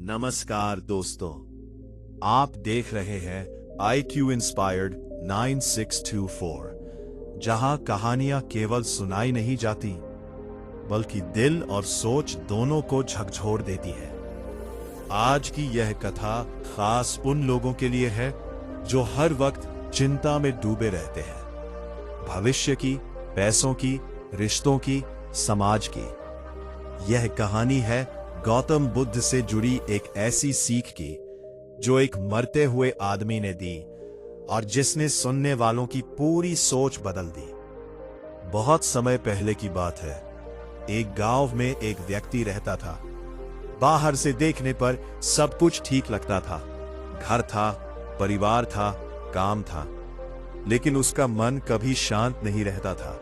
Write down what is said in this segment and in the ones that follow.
नमस्कार दोस्तों, आप देख रहे हैं IQ इंस्पायर्ड 9624, जहां कहानियां केवल सुनाई नहीं जाती बल्कि दिल और सोच दोनों को झकझोर देती है। आज की यह कथा खास उन लोगों के लिए है जो हर वक्त चिंता में डूबे रहते हैं, भविष्य की, पैसों की, रिश्तों की, समाज की। यह कहानी है गौतम बुद्ध से जुड़ी एक ऐसी सीख की जो एक मरते हुए आदमी ने दी और जिसने सुनने वालों की पूरी सोच बदल दी। बहुत समय पहले की बात है। एक गांव में एक व्यक्ति रहता था। बाहर से देखने पर सब कुछ ठीक लगता था। घर था, परिवार था, काम था, लेकिन उसका मन कभी शांत नहीं रहता था।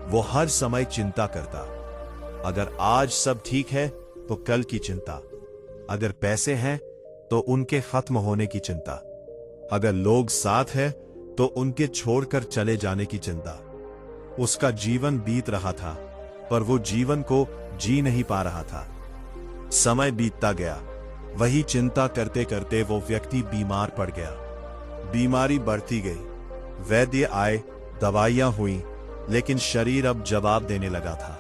वो हर समय चिंता करता। अगर आज सब ठीक है तो कल की चिंता, अगर पैसे हैं तो उनके खत्म होने की चिंता, अगर लोग साथ हैं तो उनके छोड़कर चले जाने की चिंता। उसका जीवन बीत रहा था, पर वो जीवन को जी नहीं पा रहा था। समय बीतता गया। वही चिंता करते करते वो व्यक्ति बीमार पड़ गया। बीमारी बढ़ती गई। वैद्य आए, दवाइयां हुई, लेकिन शरीर अब जवाब देने लगा था।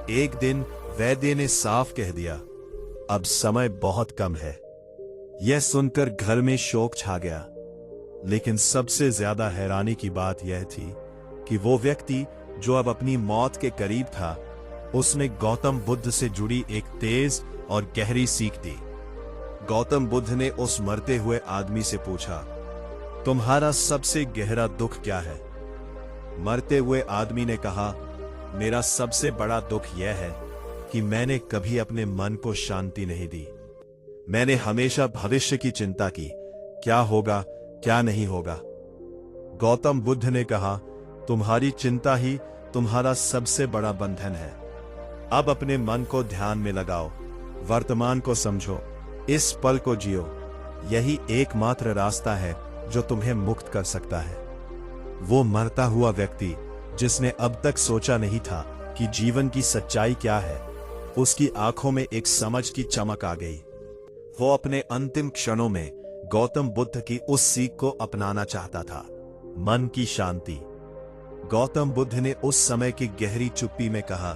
एक दिन वैद्य ने साफ कह दिया, अब समय बहुत कम है। यह सुनकर घर में शोक छा गया। लेकिन सबसे ज्यादा हैरानी की बात यह थी कि वो व्यक्ति जो अब अपनी मौत के करीब था, उसने गौतम बुद्ध से जुड़ी एक तेज और गहरी सीख दी। गौतम बुद्ध ने उस मरते हुए आदमी से पूछा, तुम्हारा सबसे गहरा दुख क्या है? मरते हुए आदमी ने कहा, मेरा सबसे बड़ा दुख यह है कि मैंने कभी अपने मन को शांति नहीं दी। मैंने हमेशा भविष्य की चिंता की, क्या होगा, क्या नहीं होगा। गौतम बुद्ध ने कहा, तुम्हारी चिंता ही तुम्हारा सबसे बड़ा बंधन है। अब अपने मन को ध्यान में लगाओ, वर्तमान को समझो, इस पल को जियो। यही एकमात्र रास्ता है जो तुम्हें मुक्त कर सकता है। वो मरता हुआ व्यक्ति, जिसने अब तक सोचा नहीं था कि जीवन की सच्चाई क्या है, उसकी आंखों में एक समझ की चमक आ गई। वो अपने अंतिम क्षणों में गौतम बुद्ध की उस सीख को अपनाना चाहता था, मन की शांति। गौतम बुद्ध ने उस समय की गहरी चुप्पी में कहा,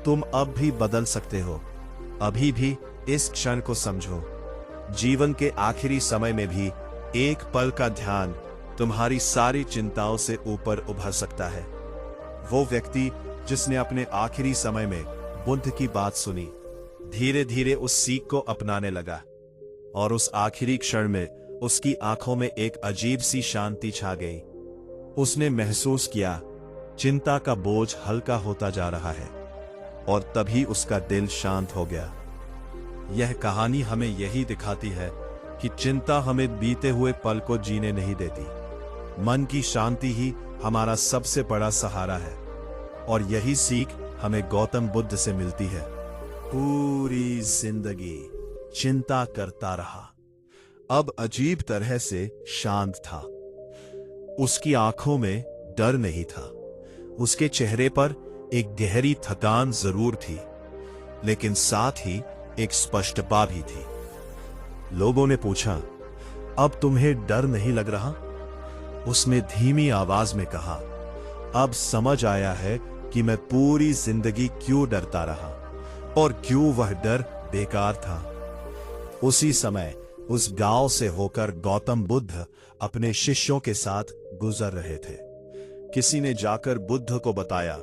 तुम अब भी बदल सकते हो। अभी भी इस क्षण को समझो। जीवन के आखिरी समय में भी एक पल का ध्यान तुम्हारी सारी चिंताओं से ऊपर उभर सकता है। वो व्यक्ति जिसने अपने आखिरी समय में बुद्ध की बात सुनी, धीरे धीरे उस सीख को अपनाने लगा, और उस आखिरी क्षण में उसकी आंखों में एक अजीब सी शांति छा गई। उसने महसूस किया चिंता का बोझ हल्का होता जा रहा है, और तभी उसका दिल शांत हो गया। यह कहानी हमें यही दिखाती है कि चिंता हमें बीते हुए पल को जीने नहीं देती। मन की शांति ही हमारा सबसे बड़ा सहारा है, और यही सीख हमें गौतम बुद्ध से मिलती है। पूरी जिंदगी चिंता करता रहा, अब अजीब तरह से शांत था। उसकी आंखों में डर नहीं था। उसके चेहरे पर एक गहरी थकान जरूर थी, लेकिन साथ ही एक स्पष्टता भी थी। लोगों ने पूछा, अब तुम्हें डर नहीं लग रहा? उसने धीमी आवाज में कहा, अब समझ आया है कि मैं पूरी जिंदगी क्यों डरता रहा और क्यों वह डर बेकार था। उसी समय उस गांव से होकर गौतम बुद्ध अपने शिष्यों के साथ गुजर रहे थे। किसी ने जाकर बुद्ध को बताया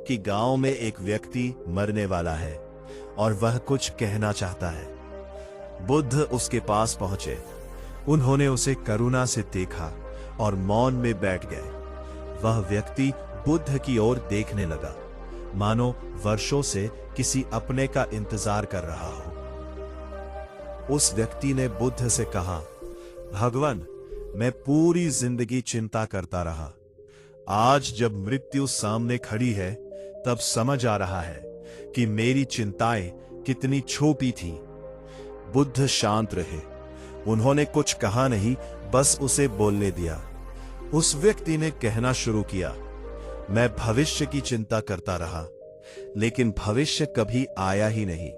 कि गांव में एक व्यक्ति मरने वाला है और वह कुछ कहना चाहता है। बुद्ध उसके पास पहुंचे। उन्होंने उसे करुणा से देखा और मौन में बैठ गए। वह व्यक्ति बुद्ध की ओर देखने लगा, मानो वर्षों से किसी अपने का इंतजार कर रहा हो। उस व्यक्ति ने बुद्ध से कहा, भगवान, मैं पूरी जिंदगी चिंता करता रहा। आज जब मृत्यु सामने खड़ी है, तब समझ आ रहा है कि मेरी चिंताएं कितनी छोटी थीं। बुद्ध शांत रहे। उन्होंने कुछ कहा नहीं, बस उसे बोलने दिया। उस व्यक्ति ने कहना शुरू किया, मैं भविष्य की चिंता करता रहा, लेकिन भविष्य कभी आया ही नहीं।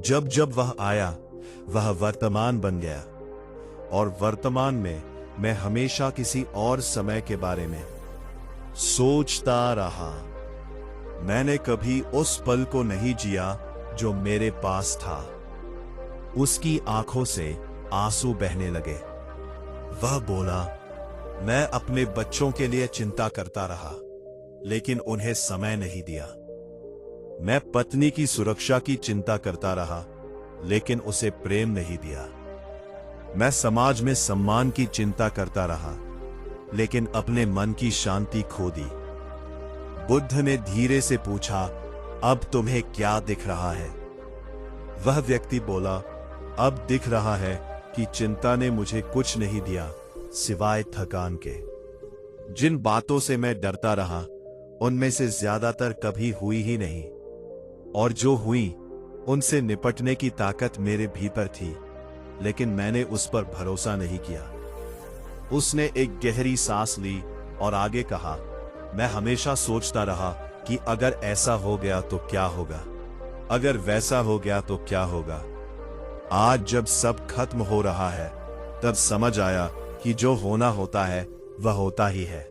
जब जब वह आया, वह वर्तमान बन गया, और वर्तमान में मैं हमेशा किसी और समय के बारे में सोचता रहा। मैंने कभी उस पल को नहीं जिया जो मेरे पास था। उसकी आंखों से आंसू बहने लगे। वह बोला, मैं अपने बच्चों के लिए चिंता करता रहा, लेकिन उन्हें समय नहीं दिया। मैं पत्नी की सुरक्षा की चिंता करता रहा, लेकिन उसे प्रेम नहीं दिया। मैं समाज में सम्मान की चिंता करता रहा, लेकिन अपने मन की शांति खो दी। बुद्ध ने धीरे से पूछा, अब तुम्हें क्या दिख रहा है? वह व्यक्ति बोला, अब दिख रहा है कि चिंता ने मुझे कुछ नहीं दिया सिवाय थकान के। जिन बातों से मैं डरता रहा, उनमें से ज्यादातर कभी हुई ही नहीं, और जो हुई उनसे निपटने की ताकत मेरे भीतर थी, लेकिन मैंने उस पर भरोसा नहीं किया। उसने एक गहरी सांस ली और आगे कहा, मैं हमेशा सोचता रहा कि अगर ऐसा हो गया तो क्या होगा, अगर वैसा हो गया तो क्या होगा। आज जब सब खत्म हो रहा है, तब समझ आया कि जो होना होता है वह होता ही है।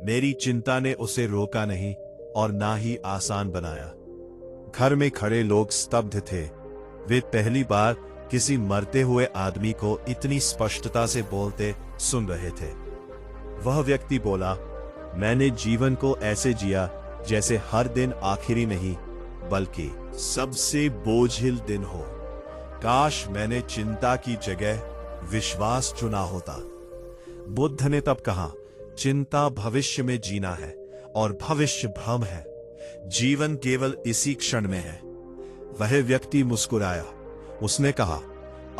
मेरी चिंता ने उसे रोका नहीं और ना ही आसान बनाया। घर में खड़े लोग स्तब्ध थे। वे पहली बार किसी मरते हुए आदमी को इतनी स्पष्टता से बोलते सुन रहे थे। वह व्यक्ति बोला, मैंने जीवन को ऐसे जिया जैसे हर दिन आखिरी नहीं, बल्कि सबसे बोझिल दिन हो। काश मैंने चिंता की जगह विश्वास चुना होता। बुद्ध ने तब कहा, चिंता भविष्य में जीना है और भविष्य भ्रम है। जीवन केवल इसी क्षण में है। वह व्यक्ति मुस्कुराया। उसने कहा,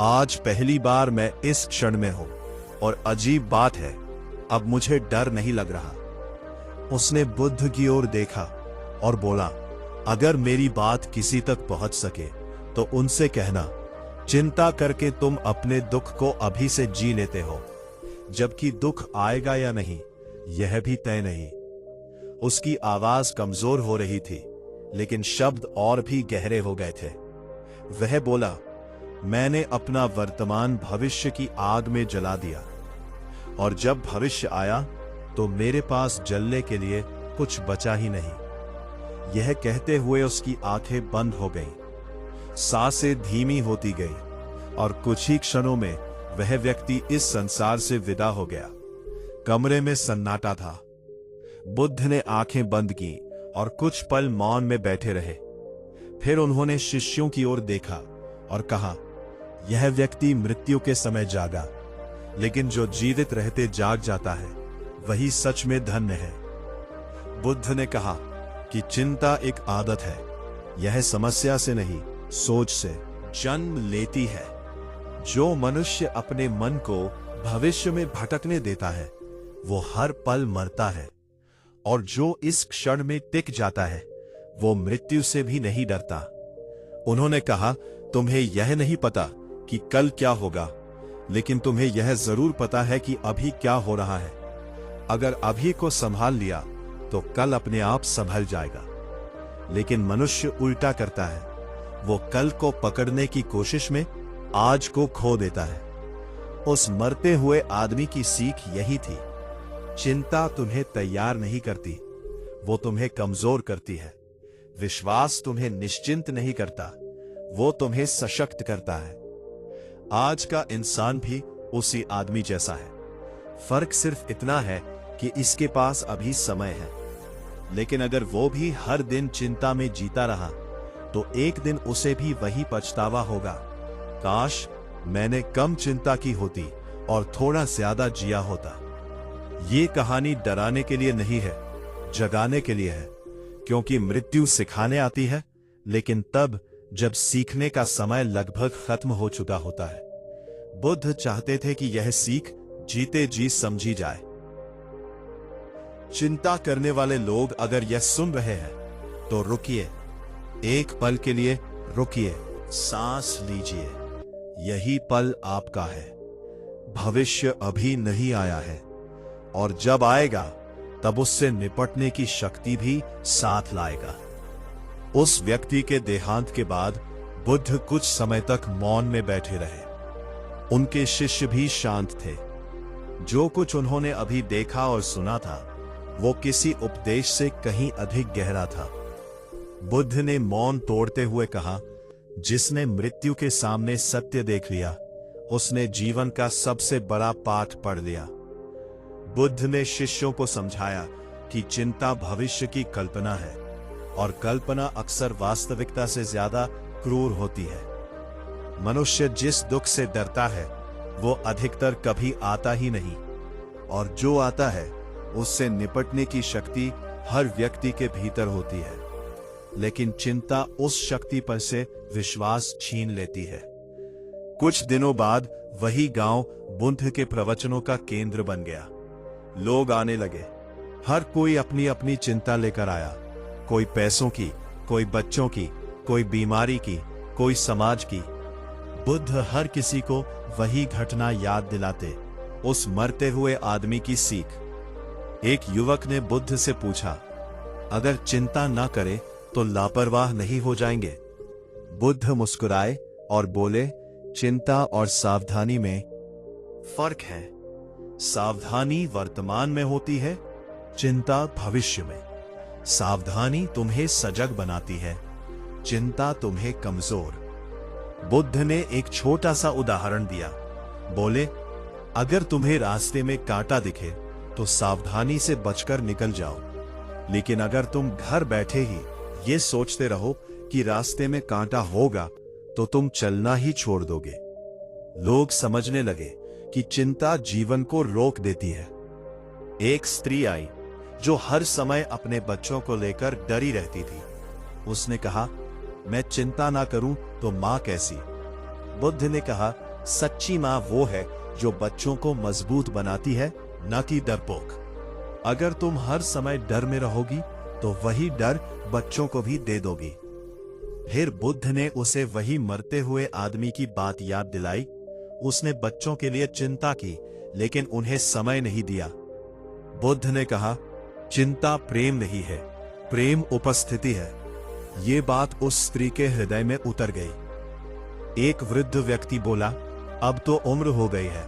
आज पहली बार मैं इस क्षण में हूं, और अजीब बात है, अब मुझे डर नहीं लग रहा। उसने बुद्ध की ओर देखा और बोला, अगर मेरी बात किसी तक पहुंच सके तो उनसे कहना, चिंता करके तुम अपने दुख को अभी से जी लेते हो, जबकि दुख आएगा या नहीं यह भी तय नहीं। उसकी आवाज कमजोर हो रही थी, लेकिन शब्द और भी गहरे हो गए थे। वह बोला, मैंने अपना वर्तमान भविष्य की आग में जला दिया, और जब भविष्य आया तो मेरे पास जलने के लिए कुछ बचा ही नहीं। यह कहते हुए उसकी आंखें बंद हो गईं, सांसें धीमी होती गई, और कुछ ही क्षणों में वह व्यक्ति इस संसार से विदा हो गया। कमरे में सन्नाटा था। बुद्ध ने आंखें बंद की और कुछ पल मौन में बैठे रहे। फिर उन्होंने शिष्यों की ओर देखा और कहा, यह व्यक्ति मृत्यु के समय जागा, लेकिन जो जीवित रहते जाग जाता है वही सच में धन्य है। बुद्ध ने कहा कि चिंता एक आदत है। यह समस्या से नहीं, सोच से जन्म लेती है। जो मनुष्य अपने मन को भविष्य में भटकने देता है, वो हर पल मरता है, और जो इस क्षण में टिक जाता है, वो मृत्यु से भी नहीं डरता। उन्होंने कहा, तुम्हें यह नहीं पता कि कल क्या होगा, लेकिन तुम्हें यह जरूर पता है कि अभी क्या हो रहा है। अगर अभी को संभाल लिया तो कल अपने आप संभल जाएगा। लेकिन मनुष्य उल्टा करता है, वो कल को पकड़ने की कोशिश में आज को खो देता है। उस मरते हुए आदमी की सीख यही थी। चिंता तुम्हें तैयार नहीं करती, वो तुम्हें कमजोर करती है। विश्वास तुम्हें निश्चिंत नहीं करता, वो तुम्हें सशक्त करता है। आज का इंसान भी उसी आदमी जैसा है। फर्क सिर्फ इतना है कि इसके पास अभी समय है। लेकिन अगर वो भी हर दिन चिंता में जीता रहा, तो एक दिन उसे भी वही पछतावा होगा, काश मैंने कम चिंता की होती और थोड़ा ज्यादा जिया होता। ये कहानी डराने के लिए नहीं है, जगाने के लिए है, क्योंकि मृत्यु सिखाने आती है, लेकिन तब जब सीखने का समय लगभग खत्म हो चुका होता है। बुद्ध चाहते थे कि यह सीख जीते जी समझी जाए। चिंता करने वाले लोग अगर यह सुन रहे हैं तो रुकिए, एक पल के लिए रुकिए, सांस लीजिए। यही पल आपका है। भविष्य अभी नहीं आया है, और जब आएगा तब उससे निपटने की शक्ति भी साथ लाएगा। उस व्यक्ति के देहांत के बाद बुद्ध कुछ समय तक मौन में बैठे रहे। उनके शिष्य भी शांत थे। जो कुछ उन्होंने अभी देखा और सुना था वो किसी उपदेश से कहीं अधिक गहरा था। बुद्ध ने मौन तोड़ते हुए कहा, जिसने मृत्यु के सामने सत्य देख लिया उसने जीवन का सबसे बड़ा पाठ पढ़ लिया। बुद्ध ने शिष्यों को समझाया कि चिंता भविष्य की कल्पना है और कल्पना अक्सर वास्तविकता से ज्यादा क्रूर होती है। मनुष्य जिस दुख से डरता है वो अधिकतर कभी आता ही नहीं, और जो आता है उससे निपटने की शक्ति हर व्यक्ति के भीतर होती है, लेकिन चिंता उस शक्ति पर से विश्वास छीन लेती है। कुछ दिनों बाद वही गांव बुद्ध के प्रवचनों का केंद्र बन गया। लोग आने लगे। हर कोई अपनी अपनी चिंता लेकर आया। कोई पैसों की, कोई बच्चों की, कोई बीमारी की, कोई समाज की। बुद्ध हर किसी को वही घटना याद दिलाते, उस मरते हुए आदमी की सीख। एक युवक ने बुद्ध से पूछा, अगर चिंता ना करे तो लापरवाह नहीं हो जाएंगे? बुद्ध मुस्कुराए और बोले, चिंता और सावधानी में फर्क है। सावधानी वर्तमान में होती है, चिंता भविष्य में। सावधानी तुम्हें सजग बनाती है, चिंता तुम्हें कमजोर। बुद्ध ने एक छोटा सा उदाहरण दिया। बोले, अगर तुम्हें रास्ते में कांटा दिखे तो सावधानी से बचकर निकल जाओ, लेकिन अगर तुम घर बैठे ही ये सोचते रहो कि रास्ते में कांटा होगा तो तुम चलना ही छोड़ दोगे। लोग समझने लगे कि चिंता जीवन को रोक देती है। एक स्त्री आई जो हर समय अपने बच्चों को लेकर डरी रहती थी। उसने कहा, मैं चिंता ना करूं तो मां कैसी? बुद्ध ने कहा, सच्ची मां वो है जो बच्चों को मजबूत बनाती है, न कि डरपोक। अगर तुम हर समय डर में रहोगी तो वही डर बच्चों को भी दे दोगी। फिर बुद्ध ने उसे वही मरते हुए आदमी की बात याद दिलाई। उसने बच्चों के लिए चिंता की, लेकिन उन्हें समय नहीं दिया। बुद्ध ने कहा, चिंता प्रेम नहीं है, प्रेम उपस्थिति है। ये बात उस स्त्री के हृदय में उतर गई। एक वृद्ध व्यक्ति बोला, अब तो उम्र हो गई है,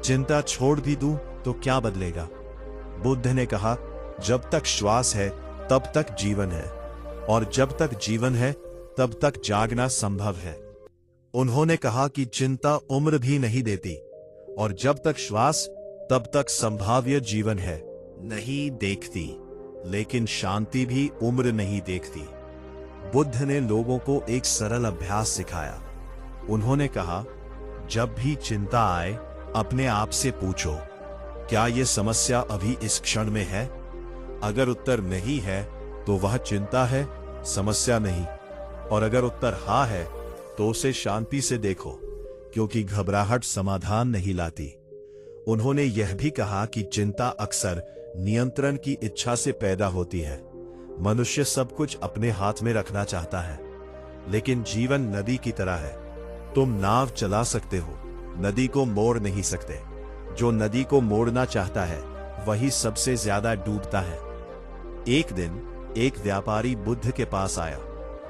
चिंता छोड़ भी दूं तो क्या बदलेगा? बुद्ध ने कहा, जब तक श्वास है तब तक जीवन है, और जब तक जीवन है तब तक जागना संभव है। उन्होंने कहा कि चिंता उम्र भी नहीं देती, और जब तक श्वास तब तक संभाव्य जीवन है। नहीं देखती, लेकिन शांति भी उम्र नहीं देखती। बुद्ध ने लोगों को एक सरल अभ्यास सिखाया। उन्होंने कहा, जब भी चिंता आए अपने आप से पूछो, क्या यह समस्या अभी इस क्षण में है? अगर उत्तर नहीं है तो वह चिंता है, समस्या नहीं। और अगर उत्तर हाँ है तो उसे शांति से देखो, क्योंकि घबराहट समाधान नहीं लाती। उन्होंने यह भी कहा कि चिंता अक्सर नियंत्रण की इच्छा से पैदा होती है। मनुष्य सब कुछ अपने हाथ में रखना चाहता है, लेकिन जीवन नदी की तरह है। तुम नाव चला सकते हो, नदी को मोड़ नहीं सकते। जो नदी को मोड़ना चाहता है वही सबसे ज्यादा डूबता है। एक दिन एक व्यापारी बुद्ध के पास आया।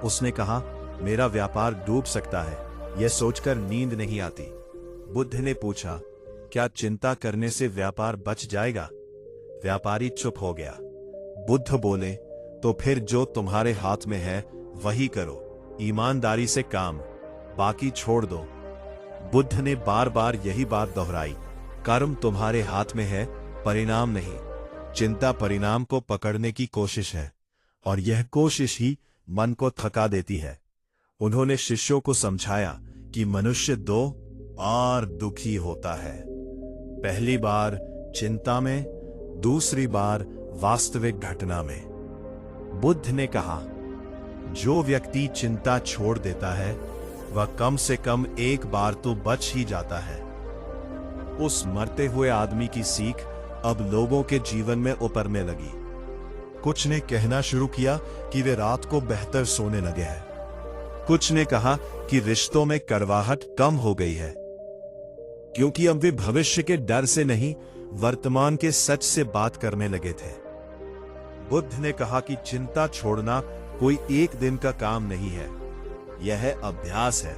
उसने कहा, मेरा व्यापार डूब सकता है, यह सोचकर नींद नहीं आती। बुद्ध ने पूछा, क्या चिंता करने से व्यापार बच जाएगा? व्यापारी चुप हो गया। बुद्ध बोले, तो फिर जो तुम्हारे हाथ में है वही करो, ईमानदारी से काम, बाकी छोड़ दो। बुद्ध ने बार बार यही बात दोहराई, कर्म तुम्हारे हाथ में है, परिणाम नहीं। चिंता परिणाम को पकड़ने की कोशिश है, और यह कोशिश ही मन को थका देती है। उन्होंने शिष्यों को समझाया कि मनुष्य दो बार दुखी होता है, पहली बार चिंता में, दूसरी बार वास्तविक घटना में। बुद्ध ने कहा, जो व्यक्ति चिंता छोड़ देता है वह कम से कम एक बार तो बच ही जाता है। उस मरते हुए आदमी की सीख अब लोगों के जीवन में उतरने लगी। कुछ ने कहना शुरू किया कि वे रात को बेहतर सोने लगे हैं। कुछ ने कहा कि रिश्तों में कड़वाहट कम हो गई है, क्योंकि अब वे भविष्य के डर से नहीं, वर्तमान के सच से बात करने लगे थे। बुद्ध ने कहा कि चिंता छोड़ना कोई एक दिन का काम नहीं है, यह अभ्यास है।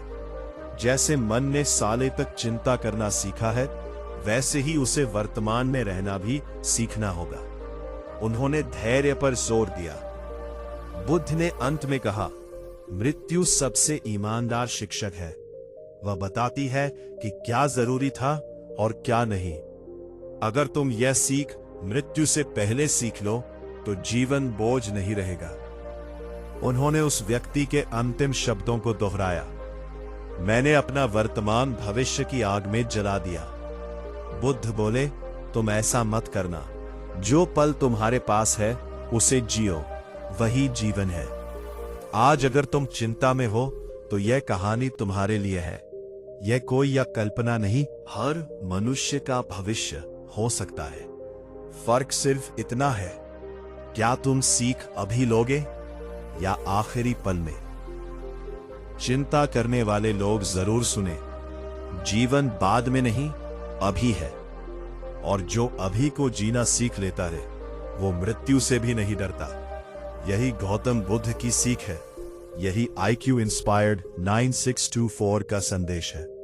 जैसे मन ने सालों तक चिंता करना सीखा है, वैसे ही उसे वर्तमान में रहना भी सीखना होगा। उन्होंने धैर्य पर जोर दिया। बुद्ध ने अंत में कहा, मृत्यु सबसे ईमानदार शिक्षक है। वह बताती है कि क्या जरूरी था और क्या नहीं। अगर तुम यह सीख मृत्यु से पहले सीख लो तो जीवन बोझ नहीं रहेगा। उन्होंने उस व्यक्ति के अंतिम शब्दों को दोहराया, मैंने अपना वर्तमान भविष्य की आग में जला दिया। बुद्ध बोले, तुम ऐसा मत करना। जो पल तुम्हारे पास है उसे जियो, वही जीवन है। आज अगर तुम चिंता में हो तो यह कहानी तुम्हारे लिए है। यह कोई या कल्पना नहीं, हर मनुष्य का भविष्य हो सकता है। फर्क सिर्फ इतना है, क्या तुम सीख अभी लोगे या आखिरी पल में। चिंता करने वाले लोग जरूर सुने, जीवन बाद में नहीं, अभी है। और जो अभी को जीना सीख लेता है, वो मृत्यु से भी नहीं डरता। यही गौतम बुद्ध की सीख है। यही IQ इंस्पायर्ड 9624 का संदेश है।